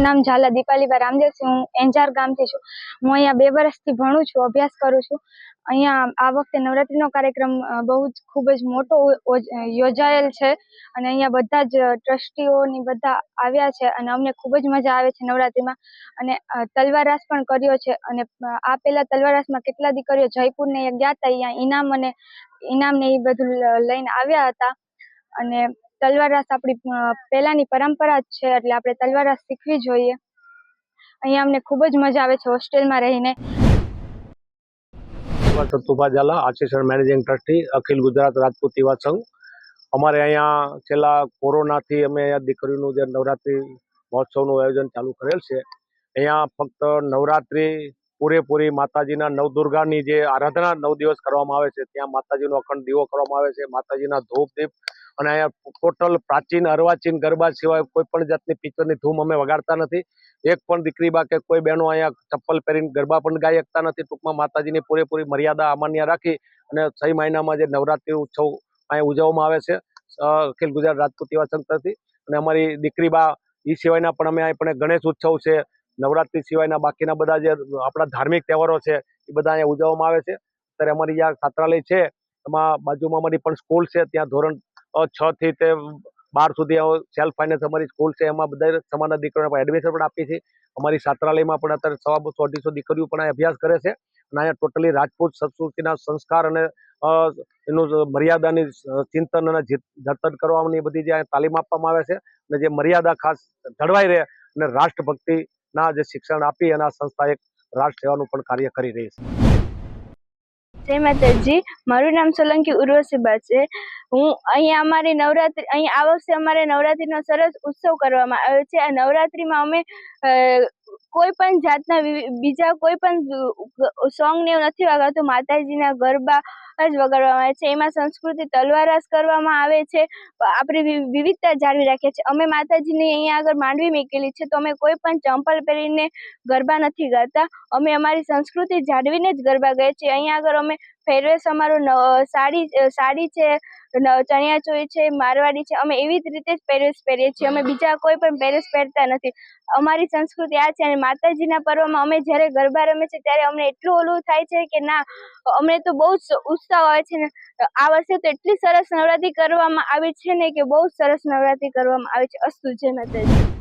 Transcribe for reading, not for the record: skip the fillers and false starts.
મારું નામ ઝાલા દીપાલીબા રામદેવ છે। હું એંજાર ગામથી છું। હું અહીંયા 2 વર્ષથી ભણું છું, અભ્યાસ કરું છું। અહીંયા આ વખતે નવરાત્રીનો કાર્યક્રમ બહુ જ ખૂબ જ મોટો યોજાયેલ છે અને અહીંયા બધા જ ટ્રસ્ટીઓની બધા આવ્યા છે અને અમને ખૂબ જ મજા આવે છે નવરાત્રીમાં। અને તલવાર રાસ પણ કર્યો છે અને આ પહેલા તલવાર રાસમાં કેટલા દીકરીઓ જયપુરને ગયા હતા, અહીંયા ઇનામ ને એ બધું લઈને આવ્યા હતા। અને તલવાર રાસ આપણી પહેલાની પરંપરા જ છે, એટલે આપણે તલવાર રાસ શીખવી જોઈએ। અહીંયા અમને ખૂબ જ મજા આવે છે હોસ્ટેલમાં રહીને। Satubha Zala, assistant managing trustee, Akhil Gujarat Rajput Yuva Sangh. અમારે અહીંયા છેલ્લા કોરોનાથી અમે અહીંયા દીકરીનું જે નવરાત્રી મહોત્સવનું આયોજન ચાલુ કરેલ છે। અહીંયા ફક્ત નવરાત્રી પૂરેપૂરી માતાજીના નવદુર્ગાની જે આરાધના 9 દિવસ કરવામાં આવે છે, ત્યાં માતાજીનો અખંડ દીવો કરવામાં આવે છે, માતાજીના ધૂપ દીપ અને અહીંયા ટોટલ પ્રાચીન અર્વાચીન ગરબા સિવાય કોઈ પણ જાતની પિક્ચરની ધૂમ અમે વગાડતા નથી। એક પણ દીકરી બા કે કોઈ બહેનો અહીંયા ચપ્પલ પહેરીને ગરબા પણ ગાઈ શકતા નથી। ટૂંકમાં માતાજીની પૂરેપૂરી મર્યાદા અમાન્ય રાખી અને 6 મહિનામાં જે નવરાત્રી ઉત્સવ અહીંયા ઉજવવામાં આવે છે અખિલ ગુજરાત રાજપૂત યુવા સંઘ તરફથી। અને અમારી દીકરી બા એ સિવાયના પણ અમે અહીં પણ ગણેશ ઉત્સવ છે, નવરાત્રી સિવાયના બાકીના બધા જે આપણા ધાર્મિક તહેવારો છે એ બધા અહીંયા ઉજવવામાં આવે છે। અત્યારે અમારી જ્યાં છાત્રાલય છે એમાં બાજુમાં અમારી પણ સ્કૂલ છે, ત્યાં ધોરણ 6 થી તે 12 સુધી સેલ્ફ ફાઇનાન્સ અમારી સ્કૂલ છે, એમાં બધા સમાજના દીકરીઓને પણ એડમિશન પણ આપી છે। અમારી છાત્રાલયમાં પણ અત્યારે 150-250 દીકરીઓ પણ અભ્યાસ કરે છે અને અહીંયા ટોટલી રાજપૂત સંસ્કૃતિના સંસ્કાર અને એનું મર્યાદાની ચિંતન અને જતન કરવાની બધી જે તાલીમ આપવામાં આવે છે અને જે મર્યાદા ખાસ જળવાઈ રહે અને રાષ્ટ્રભક્તિના જે શિક્ષણ આપી અને આ સંસ્થા એક રાષ્ટ્ર સેવાનું પણ કાર્ય કરી રહી છે। જય માતાજી, મારું નામ સોલંકી ઉર્વશીબા છે। હું અહીંયા અમારી નવરાત્રી આ વર્ષે અમારે નવરાત્રીનો સરસ ઉત્સવ કરવામાં આવ્યો છે। આ નવરાત્રીમાં અમે કોઈ પણ જાતના બીજા કોઈ પણ સોંગ ને એવું નથી વગાડતું, માતાજીના ગરબા જ વગાડવામાં આવે છે। એમાં સંસ્કૃતિ તલવાર રાસ કરવામાં આવે છે, આપણી વિવિધતા જાળવી રાખીએ છીએ। અમે માતાજીની અહીંયા આગળ માંડવી મૂકેલી છે, તો અમે કોઈ પણ ચંપલ પહેરીને ગરબા નથી ગાતા, અમે અમારી સંસ્કૃતિ જાળવીને જ ગરબા ગાઈએ છીએ। અહીંયા આગળ અમે પહેરવેશ અમારું સાડી છે, ચણિયાચોળી છે, મારવાડી છે, અમે એવી જ રીતે જ પહેરવેશ પહેરીએ છીએ। અમે બીજા કોઈ પણ પહેરવેશ પહેરતા નથી। અમારી સંસ્કૃતિ આ છે। અને માતાજીના પર્વમાં અમે જ્યારે ગરબા રમે છે ત્યારે અમને એટલું ઓલું થાય છે કે ના, અમને તો બહુ જ ઉત્સાહ આવે છે ને। આ વર્ષે તો એટલી સરસ નવરાત્રી કરવામાં આવી છે ને કે બહુ સરસ નવરાત્રી કરવામાં આવી છે। અસ્તુ, જય માતાજી।